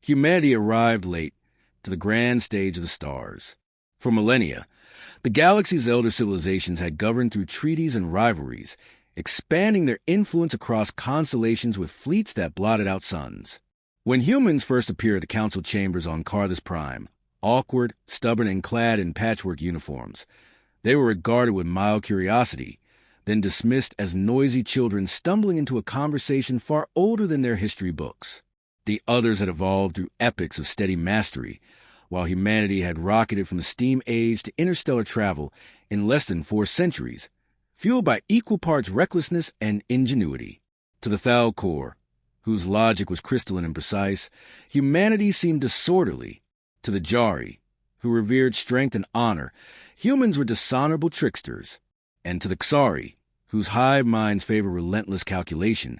Humanity arrived late to the grand stage of the stars. For millennia, the galaxy's elder civilizations had governed through treaties and rivalries, expanding their influence across constellations with fleets that blotted out suns. When humans first appeared at the council chambers on Carthus Prime, awkward, stubborn, and clad in patchwork uniforms, they were regarded with mild curiosity, then dismissed as noisy children stumbling into a conversation far older than their history books. The others had evolved through epics of steady mastery, while humanity had rocketed from the steam age to interstellar travel in less than 4 centuries, fueled by equal parts recklessness and ingenuity. To the Thalcor, whose logic was crystalline and precise, humanity seemed disorderly. To the Jari, who revered strength and honor, humans were dishonorable tricksters. And to the Xari, whose hive minds favored relentless calculation,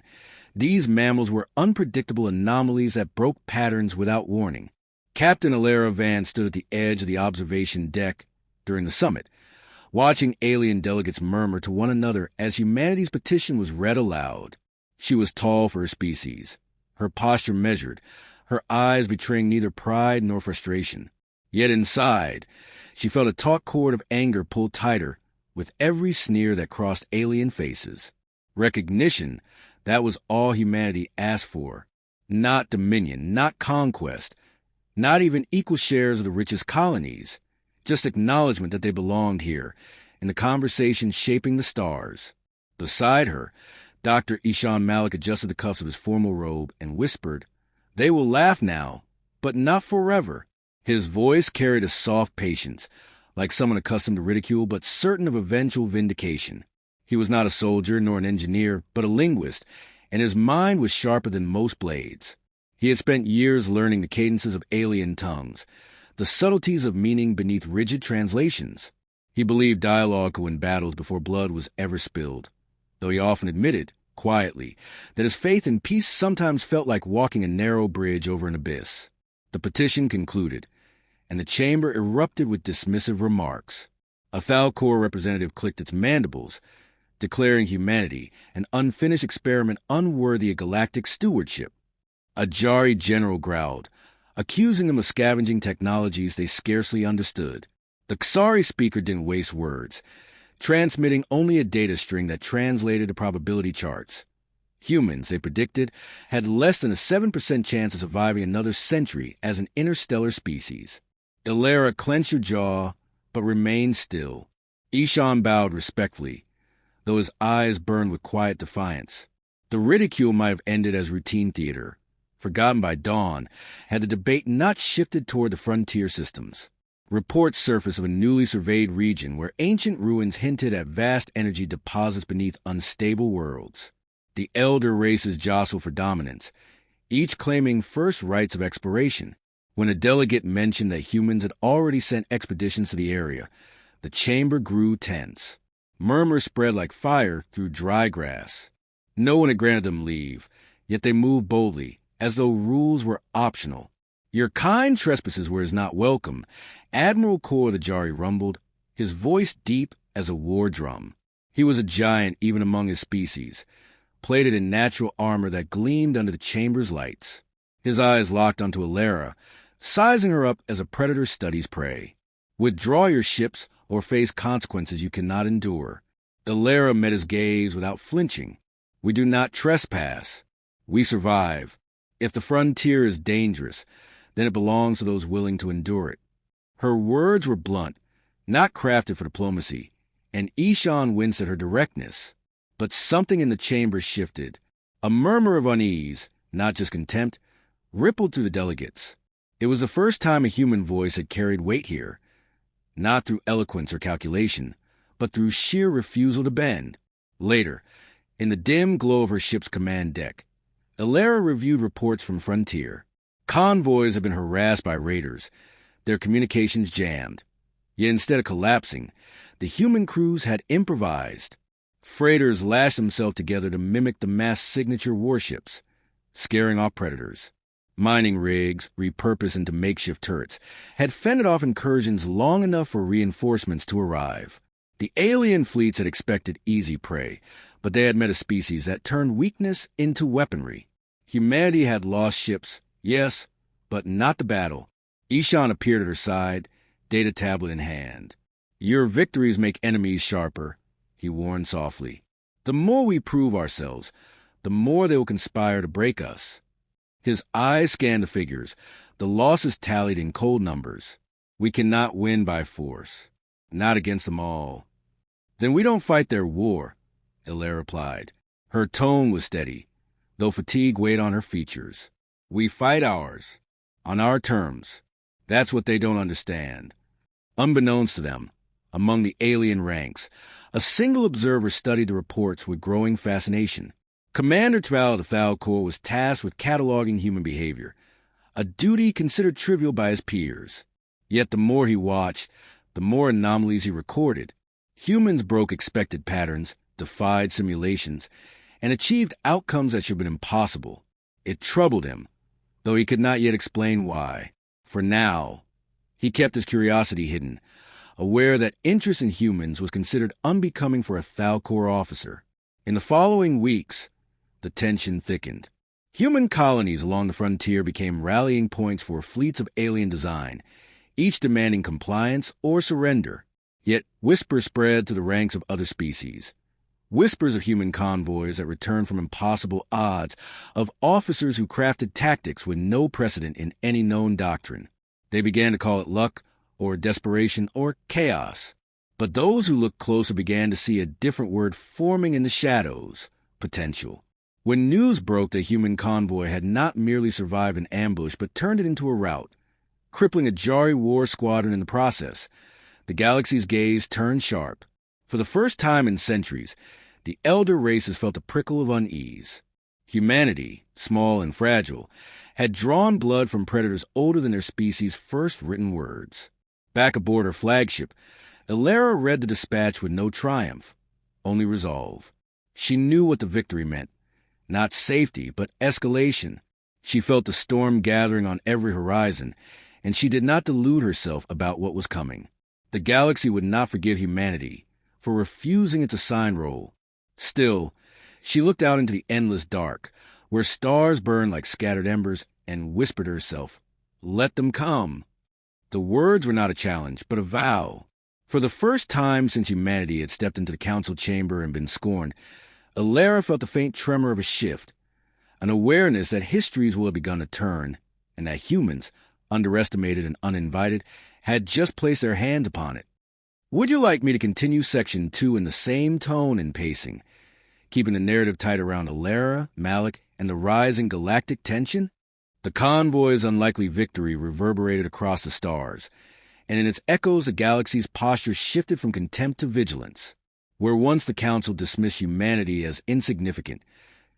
these mammals were unpredictable anomalies that broke patterns without warning. Captain Alara Van stood at the edge of the observation deck during the summit, watching alien delegates murmur to one another as humanity's petition was read aloud. She was tall for her species, her posture measured, her eyes betraying neither pride nor frustration. Yet inside, she felt a taut cord of anger pull tighter with every sneer that crossed alien faces. Recognition, that was all humanity asked for. Not dominion, not conquest, not even equal shares of the richest colonies. Just acknowledgement that they belonged here, in the conversation shaping the stars. Beside her, Dr. Ishan Malik adjusted the cuffs of his formal robe and whispered, "They will laugh now, but not forever." His voice carried a soft patience, like someone accustomed to ridicule but certain of eventual vindication. He was not a soldier nor an engineer, but a linguist, and his mind was sharper than most blades. He had spent years learning the cadences of alien tongues, the subtleties of meaning beneath rigid translations. He believed dialogue could win battles before blood was ever spilled, though he often admitted, quietly, that his faith in peace sometimes felt like walking a narrow bridge over an abyss. The petition concluded, and the chamber erupted with dismissive remarks. A Thalcor representative clicked its mandibles, declaring humanity an unfinished experiment unworthy of galactic stewardship. A Jari general growled, accusing them of scavenging technologies they scarcely understood. The Xari speaker didn't waste words, transmitting only a data string that translated to probability charts. Humans, they predicted, had less than a 7% chance of surviving another century as an interstellar species. Ilara clenched her jaw, but remained still. Ishan bowed respectfully, though his eyes burned with quiet defiance. The ridicule might have ended as routine theater, forgotten by dawn, had the debate not shifted toward the frontier systems. Reports surfaced of a newly surveyed region where ancient ruins hinted at vast energy deposits beneath unstable worlds. The elder races jostled for dominance, each claiming first rights of exploration. When a delegate mentioned that humans had already sent expeditions to the area, the chamber grew tense. Murmurs spread like fire through dry grass. No one had granted them leave, yet they moved boldly, as though rules were optional. "Your kind trespasses were as not welcome," Admiral Kor the Jari rumbled, his voice deep as a war drum. He was a giant even among his species, plated in natural armor that gleamed under the chamber's lights. His eyes locked onto Alara, sizing her up as a predator studies prey. "Withdraw your ships or face consequences you cannot endure." Alara met his gaze without flinching. "We do not trespass. We survive. If the frontier is dangerous, then it belongs to those willing to endure it." Her words were blunt, not crafted for diplomacy, and Ishan winced at her directness. But something in the chamber shifted. A murmur of unease, not just contempt, rippled through the delegates. It was the first time a human voice had carried weight here, not through eloquence or calculation, but through sheer refusal to bend. Later, in the dim glow of her ship's command deck, Alara reviewed reports from Frontier. Convoys had been harassed by raiders, their communications jammed. Yet instead of collapsing, the human crews had improvised. Freighters lashed themselves together to mimic the mass signature warships, scaring off predators. Mining rigs, repurposed into makeshift turrets, had fended off incursions long enough for reinforcements to arrive. The alien fleets had expected easy prey, but they had met a species that turned weakness into weaponry. Humanity had lost ships, yes, but not the battle. Ishan appeared at her side, data tablet in hand. "Your victories make enemies sharper," he warned softly. "The more we prove ourselves, the more they will conspire to break us." His eyes scanned the figures, the losses tallied in cold numbers. "We cannot win by force. Not against them all." "Then we don't fight their war," Elaire replied. Her tone was steady, though fatigue weighed on her features. "We fight ours, on our terms. That's what they don't understand." Unbeknownst to them, among the alien ranks, a single observer studied the reports with growing fascination. Commander Tval of the Thal Corps was tasked with cataloging human behavior, a duty considered trivial by his peers. Yet the more he watched, the more anomalies he recorded. Humans broke expected patterns, defied simulations, and achieved outcomes that should have been impossible. It troubled him, though he could not yet explain why. For now, he kept his curiosity hidden, aware that interest in humans was considered unbecoming for a Thal Corps officer. In the following weeks, the tension thickened. Human colonies along the frontier became rallying points for fleets of alien design, each demanding compliance or surrender. Yet whispers spread to the ranks of other species. Whispers of human convoys that returned from impossible odds, of officers who crafted tactics with no precedent in any known doctrine. They began to call it luck, or desperation, or chaos. But those who looked closer began to see a different word forming in the shadows: potential. When news broke that a human convoy had not merely survived an ambush but turned it into a rout, crippling a Jari war squadron in the process, the galaxy's gaze turned sharp. For the first time in centuries, the elder races felt a prickle of unease. Humanity, small and fragile, had drawn blood from predators older than their species' first written words. Back aboard her flagship, Elaire read the dispatch with no triumph, only resolve. She knew what the victory meant. Not safety, but escalation. She felt the storm gathering on every horizon, and she did not delude herself about what was coming. The galaxy would not forgive humanity for refusing its assigned role. Still, she looked out into the endless dark, where stars burned like scattered embers, and whispered to herself, "Let them come." The words were not a challenge, but a vow. For the first time since humanity had stepped into the council chamber and been scorned, Elaire felt the faint tremor of a shift, an awareness that histories will have begun to turn, and that humans, underestimated and uninvited, had just placed their hands upon it. "Would you like me to continue Section 2 in the same tone and pacing, keeping the narrative tight around Elaire, Malik, and the rising galactic tension?" The convoy's unlikely victory reverberated across the stars, and in its echoes the galaxy's posture shifted from contempt to vigilance. Where once the Council dismissed humanity as insignificant,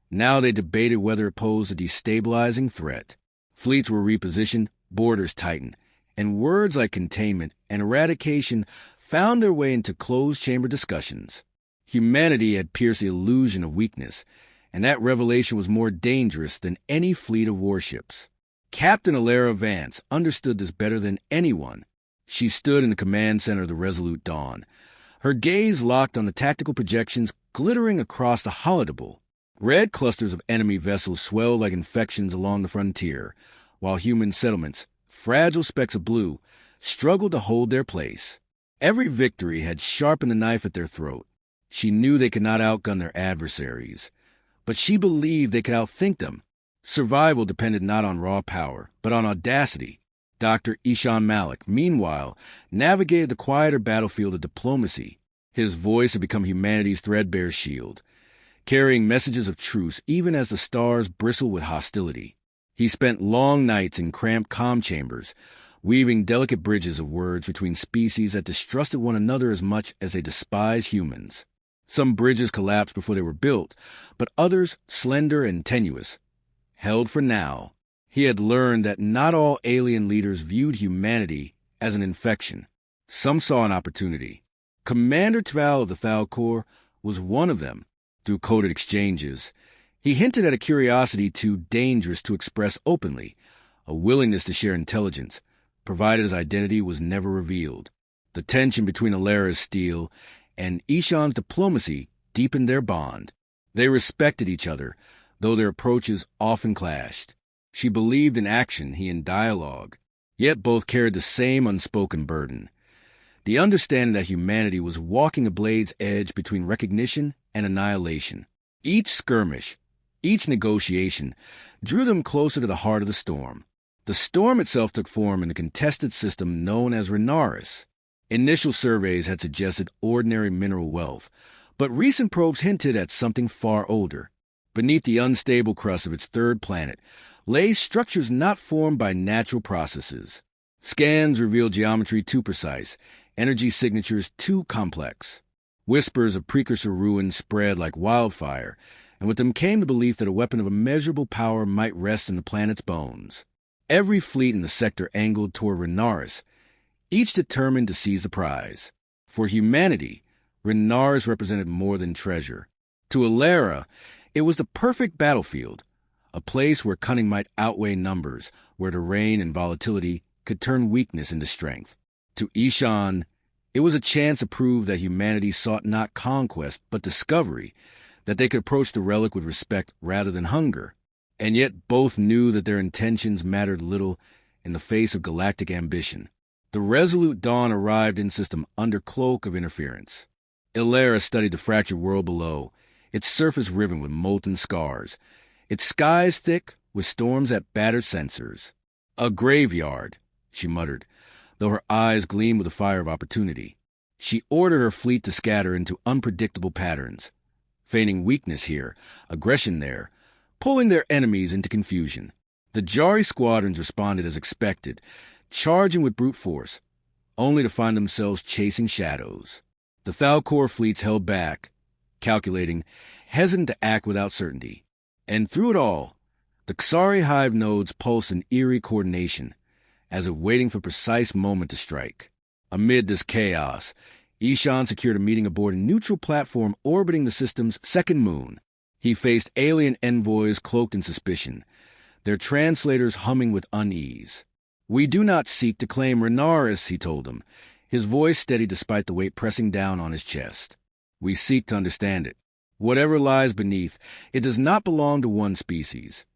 now they debated whether it posed a destabilizing threat. Fleets were repositioned, borders tightened, and words like containment and eradication found their way into closed-chamber discussions. Humanity had pierced the illusion of weakness, and that revelation was more dangerous than any fleet of warships. Captain Elaire Vance understood this better than anyone. She stood in the command center of the Resolute Dawn, her gaze locked on the tactical projections glittering across the holodable. Red clusters of enemy vessels swelled like infections along the frontier, while human settlements, fragile specks of blue, struggled to hold their place. Every victory had sharpened the knife at their throat. She knew they could not outgun their adversaries, but she believed they could outthink them. Survival depended not on raw power, but on audacity. Dr. Ishan Malik, meanwhile, navigated the quieter battlefield of diplomacy. His voice had become humanity's threadbare shield, carrying messages of truce even as the stars bristled with hostility. He spent long nights in cramped comm chambers, weaving delicate bridges of words between species that distrusted one another as much as they despised humans. Some bridges collapsed before they were built, but others, slender and tenuous, held for now. He had learned that not all alien leaders viewed humanity as an infection. Some saw an opportunity. Commander Tval of the Thal Corps was one of them. Through coded exchanges, he hinted at a curiosity too dangerous to express openly, a willingness to share intelligence, provided his identity was never revealed. The tension between Elaire's steel and Ishan's diplomacy deepened their bond. They respected each other, though their approaches often clashed. She believed in action, he in dialogue. Yet both carried the same unspoken burden. The understanding that humanity was walking a blade's edge between recognition and annihilation. Each skirmish, each negotiation, drew them closer to the heart of the storm. The storm itself took form in the contested system known as Renaris. Initial surveys had suggested ordinary mineral wealth, but recent probes hinted at something far older. Beneath the unstable crust of its third planet lay structures not formed by natural processes. Scans revealed geometry too precise, energy signatures too complex. Whispers of precursor ruins spread like wildfire, and with them came the belief that a weapon of immeasurable power might rest in the planet's bones. Every fleet in the sector angled toward Renaris, each determined to seize the prize. For humanity, Renaris represented more than treasure. To Ilera, it was the perfect battlefield, a place where cunning might outweigh numbers, where terrain and volatility could turn weakness into strength. To Ishan, it was a chance to prove that humanity sought not conquest, but discovery, that they could approach the relic with respect rather than hunger. And yet both knew that their intentions mattered little in the face of galactic ambition. The resolute dawn arrived in system under cloak of interference. Ilera studied the fractured world below, its surface riven with molten scars, its skies thick with storms that battered sensors. A graveyard, she muttered, though her eyes gleamed with the fire of opportunity. She ordered her fleet to scatter into unpredictable patterns, feigning weakness here, aggression there, pulling their enemies into confusion. The Jari squadrons responded as expected, charging with brute force, only to find themselves chasing shadows. The Thalcor fleets held back, calculating, hesitant to act without certainty. And through it all, the Xari hive nodes pulsed in eerie coordination, as if waiting for precise moment to strike. Amid this chaos, Ishan secured a meeting aboard a neutral platform orbiting the system's second moon. He faced alien envoys cloaked in suspicion, their translators humming with unease. "We do not seek to claim Renaris," he told them, his voice steady despite the weight pressing down on his chest. "We seek to understand it. Whatever lies beneath, it does not belong to one species.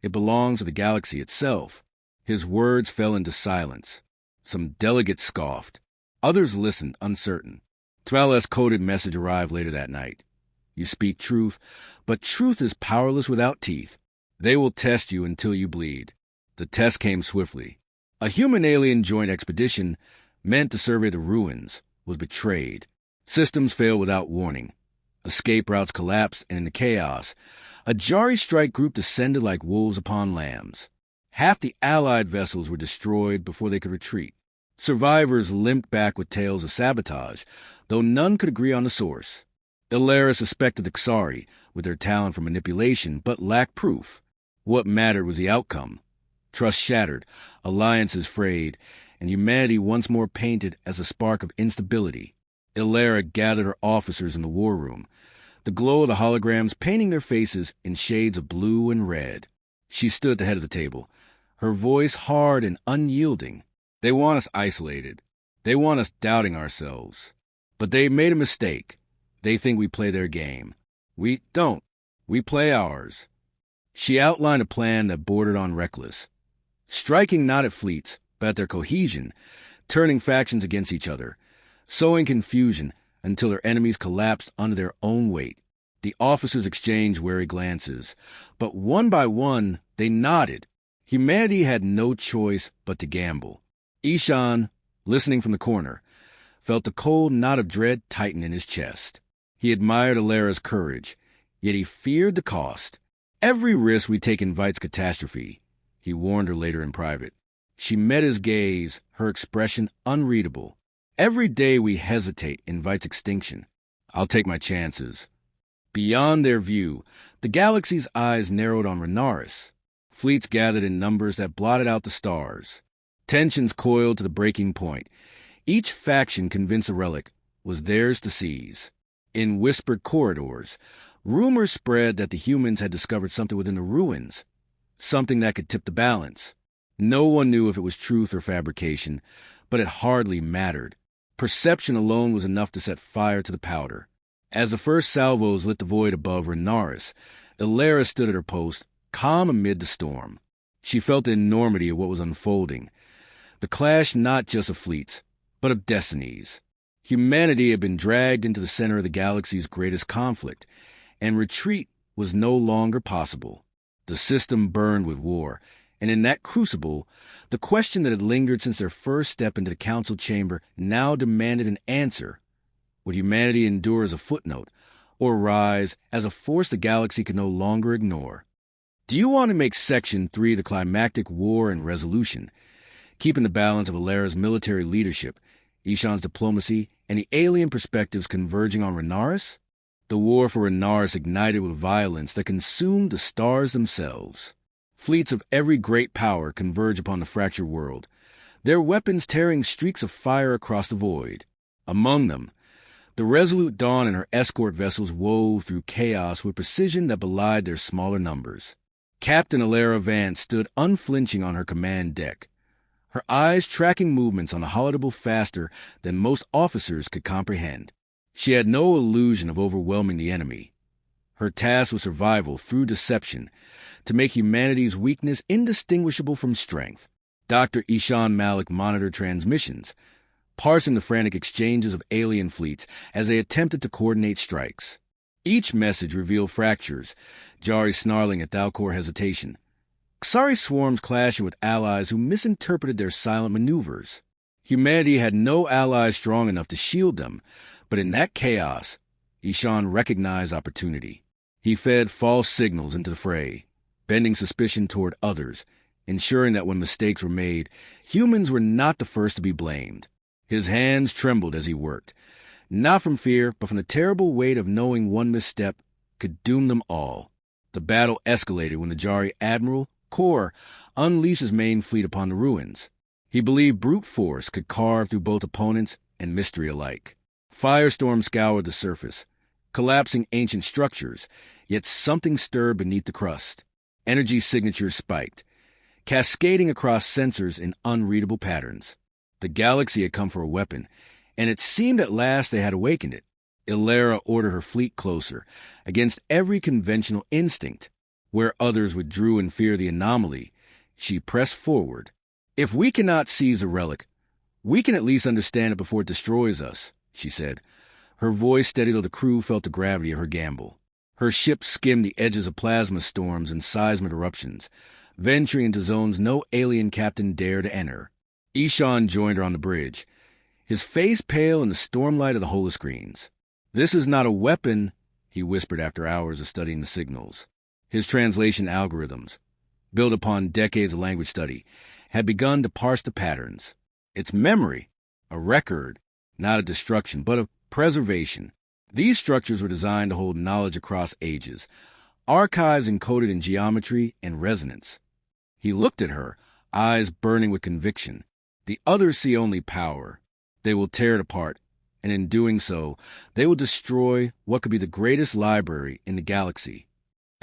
It belongs to the galaxy itself." His words fell into silence. Some delegates scoffed. Others listened, uncertain. Thrala's coded message arrived later that night. "You speak truth, but truth is powerless without teeth. They will test you until you bleed." The test came swiftly. A human-alien joint expedition, meant to survey the ruins, was betrayed. Systems failed without warning. Escape routes collapsed, and in the chaos, a Jari strike group descended like wolves upon lambs. Half the Allied vessels were destroyed before they could retreat. Survivors limped back with tales of sabotage, though none could agree on the source. Ilera suspected the Xari, with their talent for manipulation, but lacked proof. What mattered was the outcome. Trust shattered, alliances frayed, and humanity once more painted as a spark of instability. Ilera gathered her officers in the war room, the glow of the holograms painting their faces in shades of blue and red. She stood at the head of the table, her voice hard and unyielding. "They want us isolated. They want us doubting ourselves. But they made a mistake. They think we play their game. We don't. We play ours." She outlined a plan that bordered on reckless, striking not at fleets, but at their cohesion, turning factions against each other, sowing confusion until their enemies collapsed under their own weight. The officers exchanged wary glances, but one by one they nodded. Humanity had no choice but to gamble. Ishan, listening from the corner, felt the cold knot of dread tighten in his chest. He admired Ilera's courage, yet he feared the cost. "Every risk we take invites catastrophe," he warned her later in private. She met his gaze, her expression unreadable. "Every day we hesitate invites extinction. I'll take my chances." Beyond their view, the galaxy's eyes narrowed on Renaris. Fleets gathered in numbers that blotted out the stars. Tensions coiled to the breaking point. Each faction convinced the relic was theirs to seize. In whispered corridors, rumors spread that the humans had discovered something within the ruins, something that could tip the balance. No one knew if it was truth or fabrication, but it hardly mattered. Perception alone was enough to set fire to the powder. As the first salvos lit the void above Renaris, Ilera stood at her post, calm amid the storm. She felt the enormity of what was unfolding, the clash not just of fleets, but of destinies. Humanity had been dragged into the center of the galaxy's greatest conflict, and retreat was no longer possible. The system burned with war, and in that crucible, the question that had lingered since their first step into the council chamber now demanded an answer. Would humanity endure as a footnote, or rise as a force the galaxy could no longer ignore? Do you want to make Section 3 the climactic war and resolution, keeping the balance of Alera's military leadership, Ishan's diplomacy, and the alien perspectives converging on Renaris? The war for Renaris ignited with violence that consumed the stars themselves. Fleets of every great power converge upon the fractured world, their weapons tearing streaks of fire across the void. Among them, the resolute Dawn and her escort vessels wove through chaos with precision that belied their smaller numbers. Captain Alera Vance stood unflinching on her command deck, her eyes tracking movements on the holodeck faster than most officers could comprehend. She had no illusion of overwhelming the enemy. Her task was survival through deception, to make humanity's weakness indistinguishable from strength. Dr. Ishan Malik monitored transmissions, parsing the frantic exchanges of alien fleets as they attempted to coordinate strikes. Each message revealed fractures, Jari snarling at Thalcor hesitation, Xari swarms clashing with allies who misinterpreted their silent maneuvers. Humanity had no allies strong enough to shield them, but in that chaos, Ishan recognized opportunity. He fed false signals into the fray, bending suspicion toward others, ensuring that when mistakes were made, humans were not the first to be blamed. His hands trembled as he worked, not from fear, but from the terrible weight of knowing one misstep could doom them all. The battle escalated when the Jari Admiral, Kor, unleashed his main fleet upon the ruins. He believed brute force could carve through both opponents and mystery alike. Firestorms scoured the surface, collapsing ancient structures, yet something stirred beneath the crust. Energy signatures spiked, cascading across sensors in unreadable patterns. The galaxy had come for a weapon, and it seemed at last they had awakened it. Alera ordered her fleet closer, against every conventional instinct. Where others withdrew in fear of the anomaly, she pressed forward. If we cannot seize a relic, we can at least understand it before it destroys us, she said. Her voice steady though the crew felt the gravity of her gamble. Her ship skimmed the edges of plasma storms and seismic eruptions, venturing into zones no alien captain dared to enter. Ishan joined her on the bridge, his face pale in the stormlight of the holoscreens. This is not a weapon, he whispered after hours of studying the signals. His translation algorithms, built upon decades of language study, had begun to parse the patterns. Its memory, a record, not of destruction, but of preservation. These structures were designed to hold knowledge across ages, archives encoded in geometry and resonance. He looked at her, eyes burning with conviction. The others see only power. They will tear it apart, and in doing so, they will destroy what could be the greatest library in the galaxy.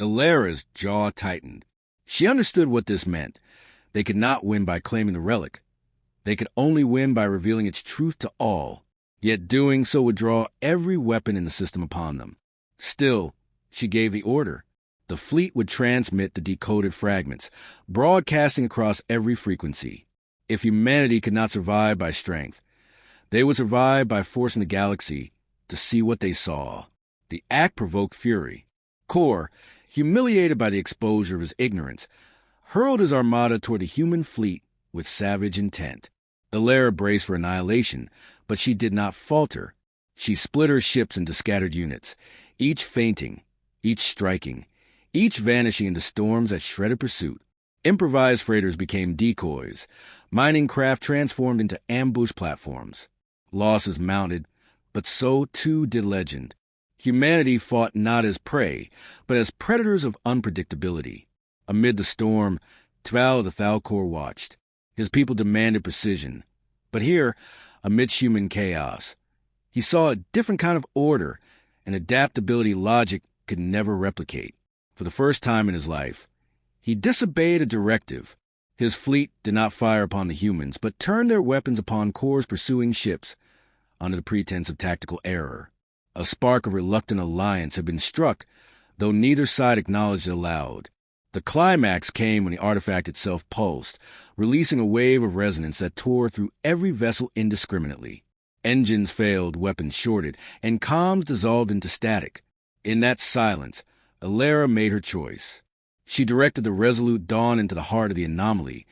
Alera's jaw tightened. She understood what this meant. They could not win by claiming the relic. They could only win by revealing its truth to all. Yet doing so would draw every weapon in the system upon them. Still, she gave the order. The fleet would transmit the decoded fragments, broadcasting across every frequency. If humanity could not survive by strength, they would survive by forcing the galaxy to see what they saw. The act provoked fury. Kor, humiliated by the exposure of his ignorance, hurled his armada toward the human fleet with savage intent. Alera braced for annihilation, but she did not falter. She split her ships into scattered units, each fainting, each striking, each vanishing into storms that shredded pursuit. Improvised freighters became decoys, mining craft transformed into ambush platforms. Losses mounted, but so too did legend. Humanity fought not as prey, but as predators of unpredictability. Amid the storm, Tval the Thalcor watched. His people demanded precision. But here, amidst human chaos, he saw a different kind of order, an adaptability logic could never replicate. For the first time in his life, he disobeyed a directive. His fleet did not fire upon the humans, but turned their weapons upon Kor's pursuing ships under the pretense of tactical error. A spark of reluctant alliance had been struck, though neither side acknowledged it aloud. The climax came when the artifact itself pulsed, releasing a wave of resonance that tore through every vessel indiscriminately. Engines failed, weapons shorted, and comms dissolved into static. In that silence, Alara made her choice. She directed the Resolute Dawn into the heart of the anomaly,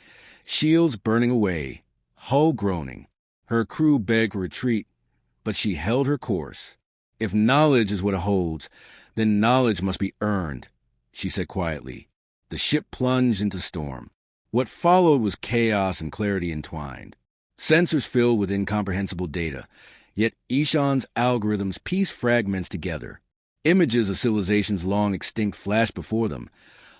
shields burning away, hull groaning. Her crew begged for retreat, but she held her course. If knowledge is what it holds, then knowledge must be earned, she said quietly. The ship plunged into storm. What followed was chaos and clarity entwined. Sensors filled with incomprehensible data, yet Ishan's algorithms pieced fragments together. Images of civilizations long extinct flashed before them.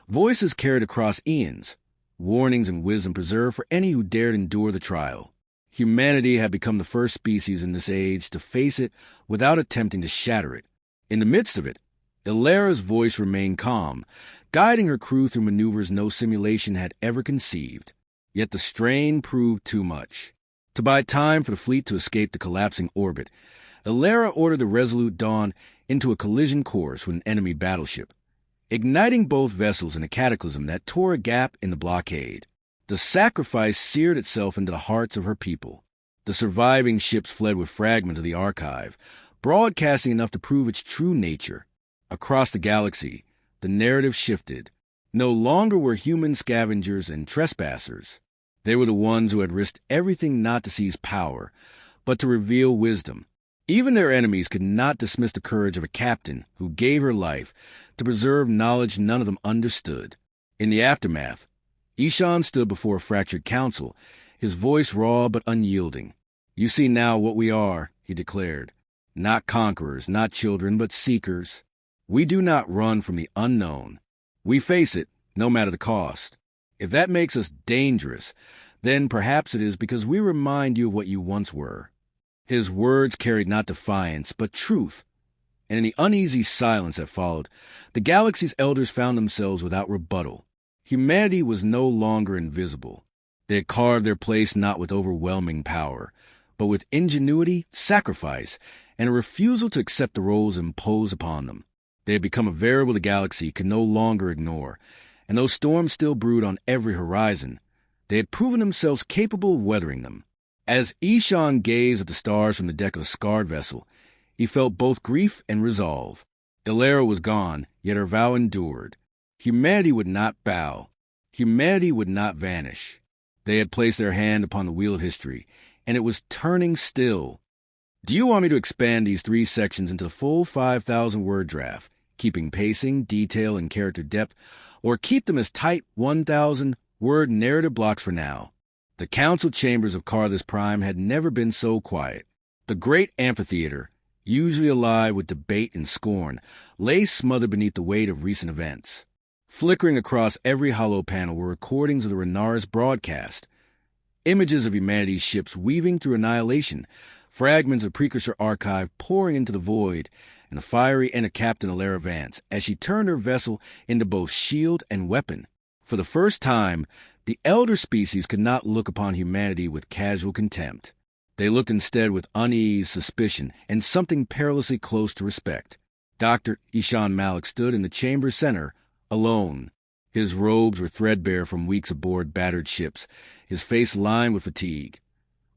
Voices carried across eons, warnings and wisdom preserved for any who dared endure the trial. Humanity had become the first species in this age to face it without attempting to shatter it. In the midst of it, Alara's voice remained calm, guiding her crew through maneuvers no simulation had ever conceived. Yet the strain proved too much. To buy time for the fleet to escape the collapsing orbit, Alara ordered the Resolute Dawn into a collision course with an enemy battleship, igniting both vessels in a cataclysm that tore a gap in the blockade. The sacrifice seared itself into the hearts of her people. The surviving ships fled with fragments of the archive, broadcasting enough to prove its true nature. Across the galaxy, the narrative shifted. No longer were human scavengers and trespassers. They were the ones who had risked everything not to seize power, but to reveal wisdom. Even their enemies could not dismiss the courage of a captain who gave her life to preserve knowledge none of them understood. In the aftermath, Ishan stood before a fractured council, his voice raw but unyielding. "You see now what we are," he declared. "Not conquerors, not children, but seekers. We do not run from the unknown. We face it, no matter the cost. If that makes us dangerous, then perhaps it is because we remind you of what you once were." His words carried not defiance, but truth. And in the uneasy silence that followed, the galaxy's elders found themselves without rebuttal. Humanity was no longer invisible. They had carved their place not with overwhelming power, but with ingenuity, sacrifice, and a refusal to accept the roles imposed upon them. They had become a variable the galaxy could no longer ignore, and though storms still brewed on every horizon, they had proven themselves capable of weathering them. As Ishan gazed at the stars from the deck of a scarred vessel, he felt both grief and resolve. Alara was gone, yet her vow endured. Humanity would not bow. Humanity would not vanish. They had placed their hand upon the wheel of history, and it was turning still. Do you want me to expand these 3 sections into the full 5,000-word draft, keeping pacing, detail, and character depth, or keep them as tight 1,000-word narrative blocks for now? The council chambers of Carthus Prime had never been so quiet. The great amphitheater, usually alive with debate and scorn, lay smothered beneath the weight of recent events. Flickering across every hollow panel were recordings of the Renaris broadcast, images of humanity's ships weaving through annihilation, fragments of precursor archive pouring into the void, and the fiery inner Captain Alara Vance as she turned her vessel into both shield and weapon. For the first time, the elder species could not look upon humanity with casual contempt. They looked instead with unease, suspicion, and something perilously close to respect. Dr. Ishan Malik stood in the chamber's center, alone. His robes were threadbare from weeks aboard battered ships, his face lined with fatigue.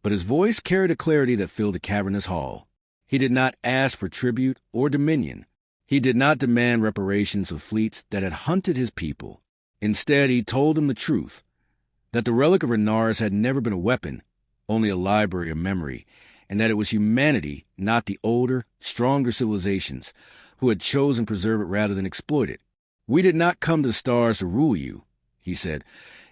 But his voice carried a clarity that filled the cavernous hall. He did not ask for tribute or dominion. He did not demand reparations of fleets that had hunted his people. Instead, he told them the truth, that the relic of Renaris had never been a weapon, only a library of memory, and that it was humanity, not the older, stronger civilizations, who had chosen to preserve it rather than exploit it. "We did not come to the stars to rule you," he said,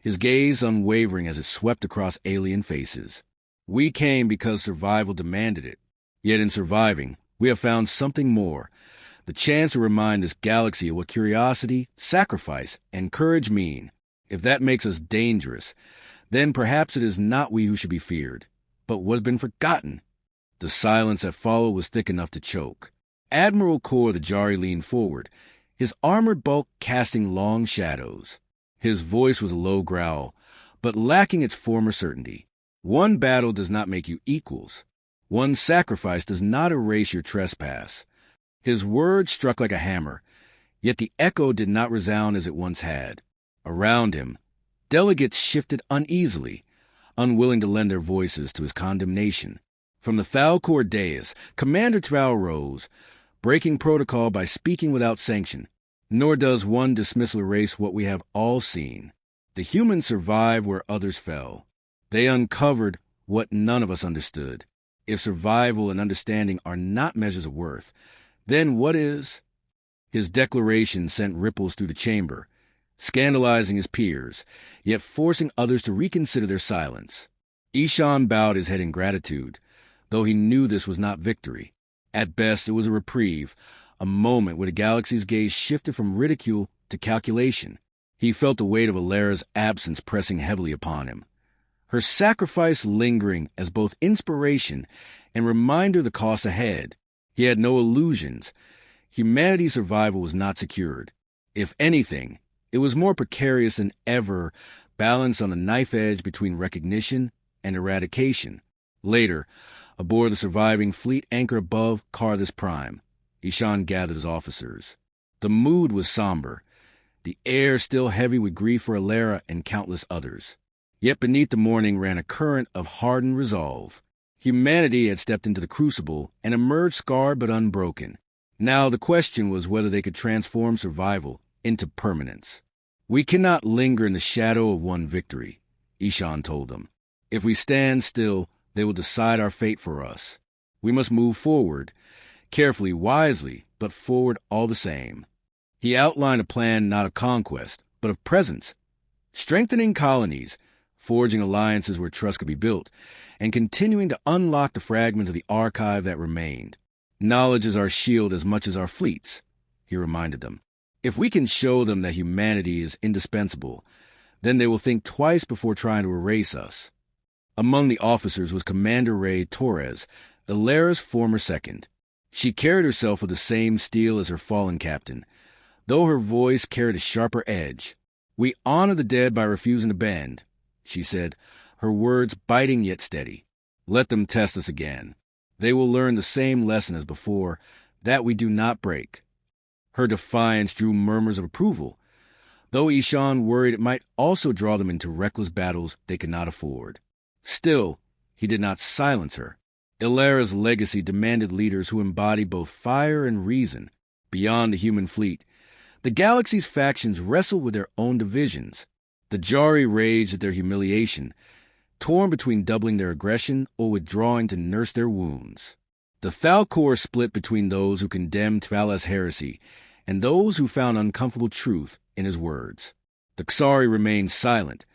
his gaze unwavering as it swept across alien faces. "We came because survival demanded it. Yet in surviving, we have found something more, the chance to remind this galaxy of what curiosity, sacrifice, and courage mean. If that makes us dangerous, then perhaps it is not we who should be feared, but what has been forgotten." The silence that followed was thick enough to choke. Admiral Kor the Jari leaned forward, his armored bulk casting long shadows. His voice was a low growl, but lacking its former certainty. One battle does not make you equals. One sacrifice does not erase your trespass. His words struck like a hammer, yet the echo did not resound as it once had. Around him, delegates shifted uneasily, unwilling to lend their voices to his condemnation. From the Falcor dais, Commander Tval rose, breaking protocol by speaking without sanction. Nor does one dismissal erase what we have all seen. The humans survived where others fell. They uncovered what none of us understood. If survival and understanding are not measures of worth, then what is? His declaration sent ripples through the chamber, scandalizing his peers, yet forcing others to reconsider their silence. Ishan bowed his head in gratitude, though he knew this was not victory. At best, it was a reprieve, a moment where the galaxy's gaze shifted from ridicule to calculation. He felt the weight of Alara's absence pressing heavily upon him, her sacrifice lingering as both inspiration and reminder of the cost ahead. He had no illusions. Humanity's survival was not secured. If anything, it was more precarious than ever, balanced on the knife edge between recognition and eradication. Later, aboard the surviving fleet anchor above Carthus Prime, Ishan gathered his officers. The mood was somber, the air still heavy with grief for Alara and countless others. Yet beneath the mourning ran a current of hardened resolve. Humanity had stepped into the crucible and emerged scarred but unbroken. Now the question was whether they could transform survival into permanence. "We cannot linger in the shadow of one victory," Ishan told them. "If we stand still, they will decide our fate for us. We must move forward, carefully, wisely, but forward all the same." He outlined a plan not of conquest, but of presence, strengthening colonies, forging alliances where trust could be built, and continuing to unlock the fragments of the archive that remained. "Knowledge is our shield as much as our fleets," he reminded them. "If we can show them that humanity is indispensable, then they will think twice before trying to erase us." Among the officers was Commander Ray Torres, Alara's former second. She carried herself with the same steel as her fallen captain, though her voice carried a sharper edge. "We honor the dead by refusing to bend," she said, her words biting yet steady. "Let them test us again. They will learn the same lesson as before, that we do not break." Her defiance drew murmurs of approval, though Ishan worried it might also draw them into reckless battles they could not afford. Still, he did not silence her. Alara's legacy demanded leaders who embodied both fire and reason. Beyond the human fleet, the galaxy's factions wrestled with their own divisions. The Jari raged at their humiliation, torn between doubling their aggression or withdrawing to nurse their wounds. The Falcor split between those who condemned Tvala's heresy and those who found uncomfortable truth in his words. The Xari remained silent,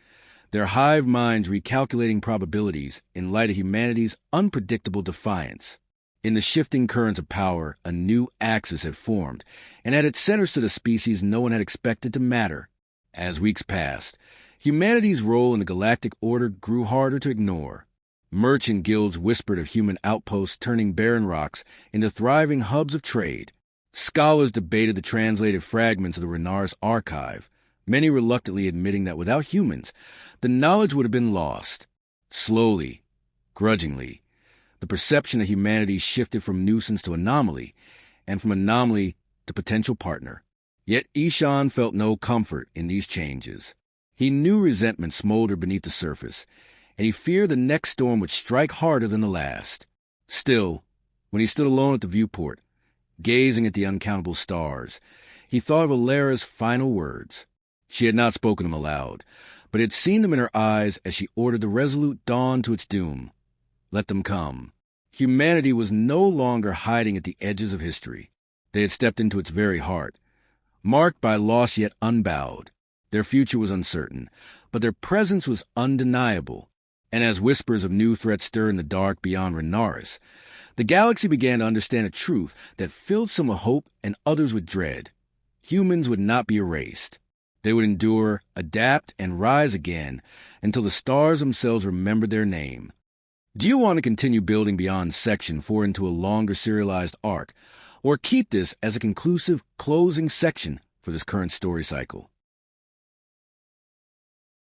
their hive minds recalculating probabilities in light of humanity's unpredictable defiance. In the shifting currents of power, a new axis had formed, and at its center stood a species no one had expected to matter. As weeks passed, humanity's role in the galactic order grew harder to ignore. Merchant guilds whispered of human outposts turning barren rocks into thriving hubs of trade. Scholars debated the translated fragments of the Renars archive, many reluctantly admitting that without humans, the knowledge would have been lost. Slowly, grudgingly, the perception of humanity shifted from nuisance to anomaly, and from anomaly to potential partner. Yet Ishan felt no comfort in these changes. He knew resentment smoldered beneath the surface, and he feared the next storm would strike harder than the last. Still, when he stood alone at the viewport, gazing at the uncountable stars, he thought of Alara's final words. She had not spoken them aloud, but had seen them in her eyes as she ordered the resolute dawn to its doom. Let them come. Humanity was no longer hiding at the edges of history. They had stepped into its very heart, marked by loss yet unbowed. Their future was uncertain, but their presence was undeniable. And as whispers of new threats stirred in the dark beyond Renaris, the galaxy began to understand a truth that filled some with hope and others with dread. Humans would not be erased. They would endure, adapt, and rise again until the stars themselves remembered their name. Do you want to continue building beyond Section 4 into a longer serialized arc, or keep this as a conclusive closing section for this current story cycle?